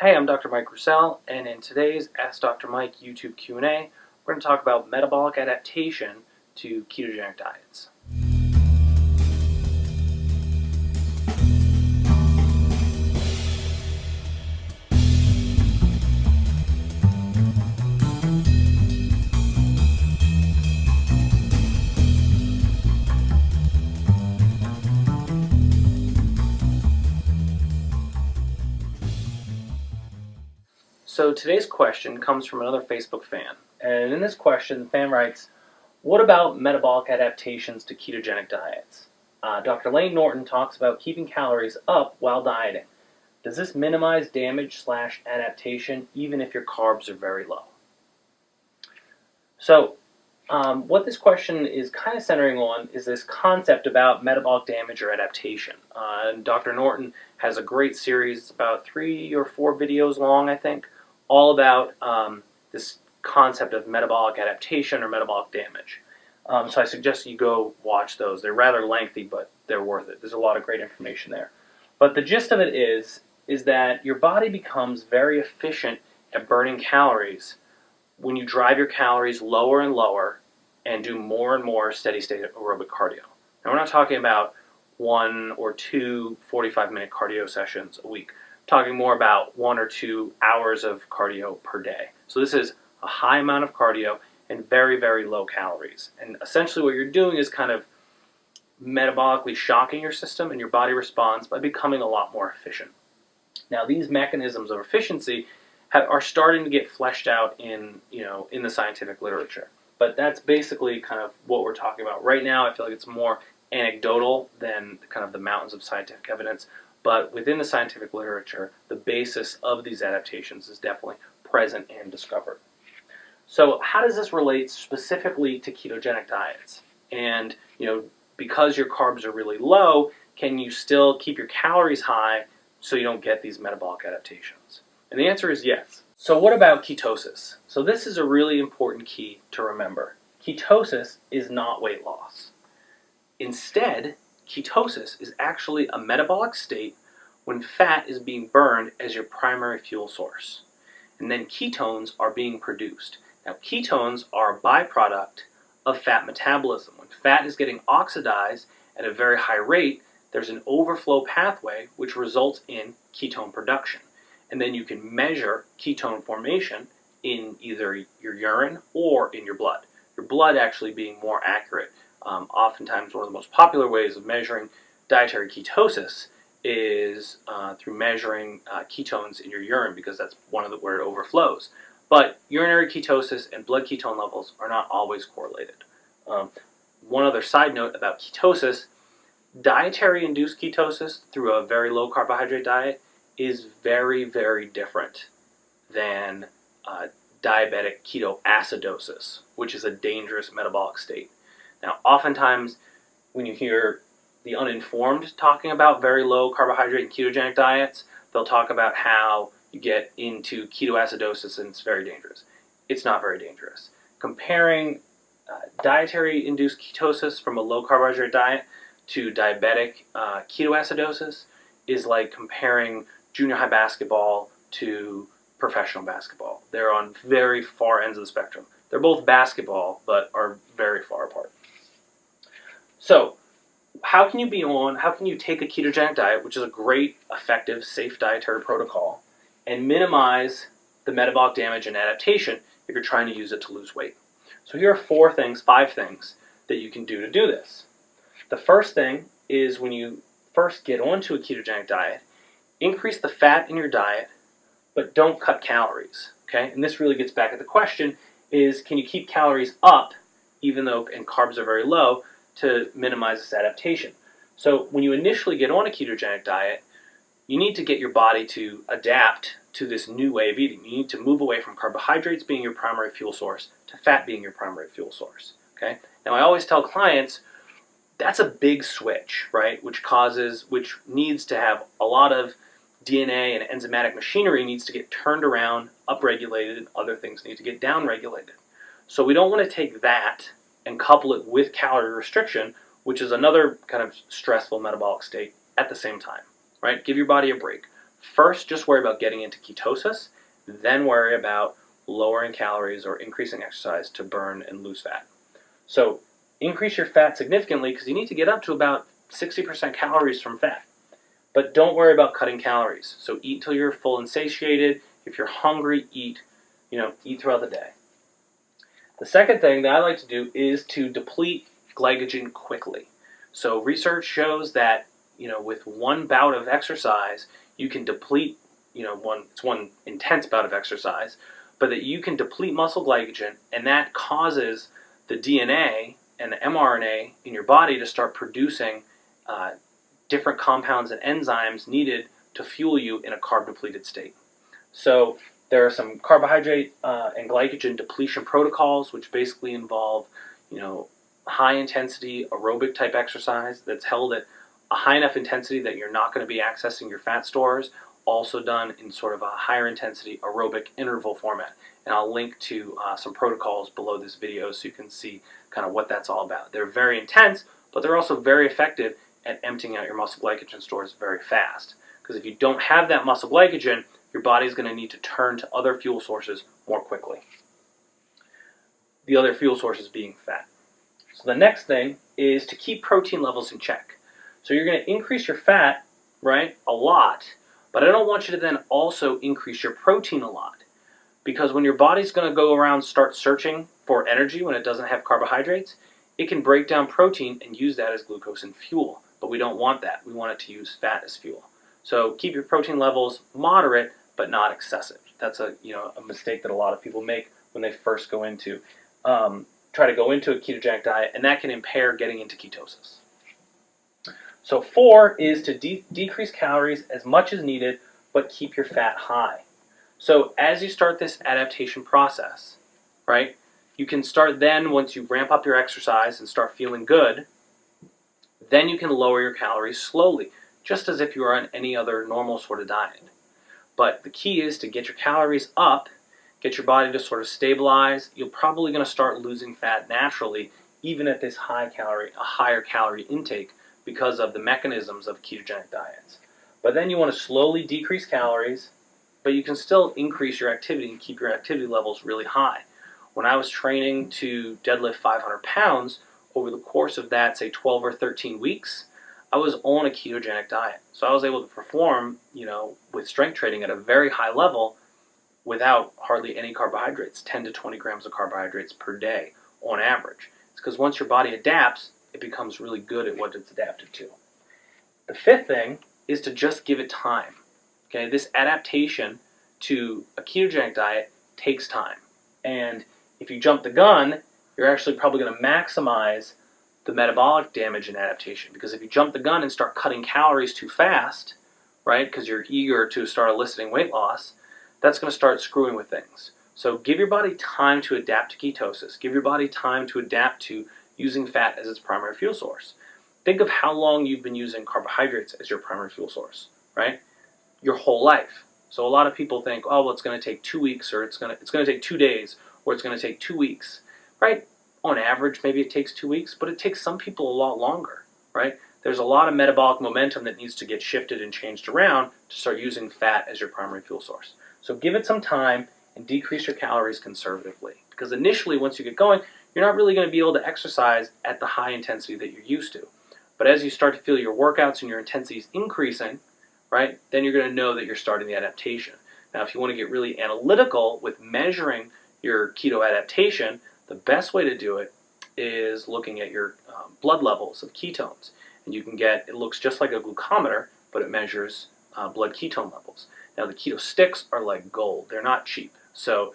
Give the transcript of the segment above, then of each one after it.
Hey, I'm Dr. Mike Roussel, and in today's Ask Dr. Mike YouTube Q&A, we're going to talk about metabolic adaptation to ketogenic diets. So today's question comes from another Facebook fan, and in this question, the fan writes, what about metabolic adaptations to ketogenic diets? Dr. Lane Norton talks about keeping calories up while dieting. Does this minimize damage/adaptation even if your carbs are very low? So what this question is kind of centering on is this concept about metabolic damage or adaptation. Dr. Norton has a great series, it's about 3 or 4 videos long, I think, all about this concept of metabolic adaptation or metabolic damage. So I suggest you go watch those. They're rather lengthy, but they're worth it. There's a lot of great information there. But the gist of it is that your body becomes very efficient at burning calories when you drive your calories lower and lower and do more and more steady-state aerobic cardio. Now, we're not talking about 1 or 2 45-minute cardio sessions a week. We're talking more about 1 or 2 hours of cardio per day. So this is a high amount of cardio and very, very low calories. And essentially what you're doing is kind of metabolically shocking your system, and your body responds by becoming a lot more efficient. Now, these mechanisms of efficiency are starting to get fleshed out in the scientific literature. But that's basically kind of what we're talking about. Right now, I feel like it's more anecdotal than kind of the mountains of scientific evidence. But within the scientific literature, the basis of these adaptations is definitely present and discovered. So how does this relate specifically to ketogenic diets? And because your carbs are really low, can you still keep your calories high so you don't get these metabolic adaptations? And the answer is yes. So what about ketosis? So this is a really important key to remember. Ketosis is not weight loss. Instead, ketosis is actually a metabolic state when fat is being burned as your primary fuel source. And then ketones are being produced. Now, ketones are a byproduct of fat metabolism. When fat is getting oxidized at a very high rate, there's an overflow pathway which results in ketone production. And then you can measure ketone formation in either your urine or in your blood. Your blood actually being more accurate. Oftentimes one of the most popular ways of measuring dietary ketosis is through measuring ketones in your urine, because that's where it overflows. But urinary ketosis and blood ketone levels are not always correlated. One other side note about ketosis, dietary induced ketosis through a very low carbohydrate diet is very, very different than diabetic ketoacidosis, which is a dangerous metabolic state. Now, oftentimes when you hear the uninformed talking about very low carbohydrate and ketogenic diets, they'll talk about how you get into ketoacidosis and it's very dangerous. It's not very dangerous. Comparing dietary induced ketosis from a low carbohydrate diet to diabetic ketoacidosis is like comparing junior high basketball to professional basketball. They're on very far ends of the spectrum. They're both basketball, but are very far apart. So, how can you take a ketogenic diet, which is a great, effective, safe dietary protocol, and minimize the metabolic damage and adaptation if you're trying to use it to lose weight? So here are 5 things that you can do to do this. The first thing is, when you first get onto a ketogenic diet, increase the fat in your diet, but don't cut calories. Okay? And this really gets back at the question is, can you keep calories up even though and carbs are very low to minimize this adaptation? So when you initially get on a ketogenic diet, you need to get your body to adapt to this new way of eating. You need to move away from carbohydrates being your primary fuel source to fat being your primary fuel source. Okay? Now, I always tell clients that's a big switch, right? Which needs to have a lot of DNA and enzymatic machinery needs to get turned around, upregulated, and other things need to get downregulated. So we don't want to take that and couple it with calorie restriction, which is another kind of stressful metabolic state at the same time, right? Give your body a break. First, just worry about getting into ketosis, then worry about lowering calories or increasing exercise to burn and lose fat. So increase your fat significantly because you need to get up to about 60% calories from fat. But don't worry about cutting calories. So eat till you're full and satiated. If you're hungry, eat throughout the day. The second thing that I like to do is to deplete glycogen quickly. So research shows that with one bout of exercise, you can deplete, one intense bout of exercise, but that you can deplete muscle glycogen, and that causes the DNA and the mRNA in your body to start producing different compounds and enzymes needed to fuel you in a carb-depleted state. So there are some carbohydrate and glycogen depletion protocols, which basically involve, high-intensity aerobic type exercise that's held at a high enough intensity that you're not going to be accessing your fat stores, also done in sort of a higher intensity aerobic interval format. And I'll link to some protocols below this video so you can see kind of what that's all about. They're very intense, but they're also very effective at emptying out your muscle glycogen stores very fast. Because if you don't have that muscle glycogen, your body's going to need to turn to other fuel sources more quickly. The other fuel sources being fat. So the next thing is to keep protein levels in check. So you're going to increase your fat, right, a lot, but I don't want you to then also increase your protein a lot. Because when your body's going to go around start searching for energy when it doesn't have carbohydrates, it can break down protein and use that as glucose and fuel. But we don't want that. We want it to use fat as fuel. So keep your protein levels moderate, but not excessive. That's a mistake that a lot of people make when they first go into try to go into a ketogenic diet, and that can impair getting into ketosis. So 4 is to decrease calories as much as needed, but keep your fat high. So as you start this adaptation process, right, you can start then, once you ramp up your exercise and start feeling good, then you can lower your calories slowly, just as if you were on any other normal sort of diet. But the key is to get your calories up, get your body to sort of stabilize. You're probably going to start losing fat naturally, even at this higher calorie intake, because of the mechanisms of ketogenic diets. But then you want to slowly decrease calories, but you can still increase your activity and keep your activity levels really high. When I was training to deadlift 500 pounds, over the course of that, say 12 or 13 weeks, I was on a ketogenic diet. So I was able to perform, with strength training at a very high level without hardly any carbohydrates, 10 to 20 grams of carbohydrates per day on average. It's because once your body adapts, it becomes really good at what it's adapted to. The fifth thing is to just give it time. Okay, this adaptation to a ketogenic diet takes time. And if you jump the gun, you're actually probably going to maximize the metabolic damage and adaptation. Because if you jump the gun and start cutting calories too fast, right, because you're eager to start eliciting weight loss, that's going to start screwing with things. So give your body time to adapt to ketosis. Give your body time to adapt to using fat as its primary fuel source. Think of how long you've been using carbohydrates as your primary fuel source, right? Your whole life. So a lot of people think, oh, well, it's going to take 2 weeks, or it's going to take 2 days, or it's going to take 2 weeks, right? On average, maybe it takes 2 weeks, but it takes some people a lot longer, right? There's a lot of metabolic momentum that needs to get shifted and changed around to start using fat as your primary fuel source. So give it some time and decrease your calories conservatively. Because initially, once you get going, you're not really going to be able to exercise at the high intensity that you're used to. But as you start to feel your workouts and your intensities increasing, right, then you're going to know that you're starting the adaptation. Now, if you want to get really analytical with measuring your keto adaptation, the best way to do it is looking at your blood levels of ketones. And you can get, it looks just like a glucometer, but it measures blood ketone levels. Now, the keto sticks are like gold. They're not cheap. So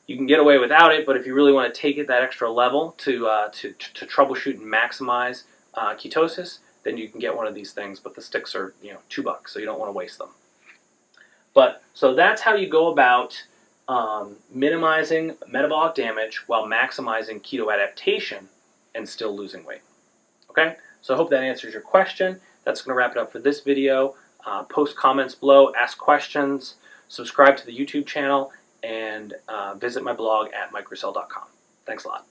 you can get away without it, but if you really want to take it that extra level to troubleshoot and maximize ketosis, then you can get one of these things, but the sticks are $2, so you don't want to waste them. But so that's how you go about minimizing metabolic damage while maximizing keto adaptation and still losing weight. Okay, so I hope that answers your question. That's going to wrap it up for this video. Post comments below, ask questions, subscribe to the YouTube channel, and visit my blog at microcell.com. Thanks a lot.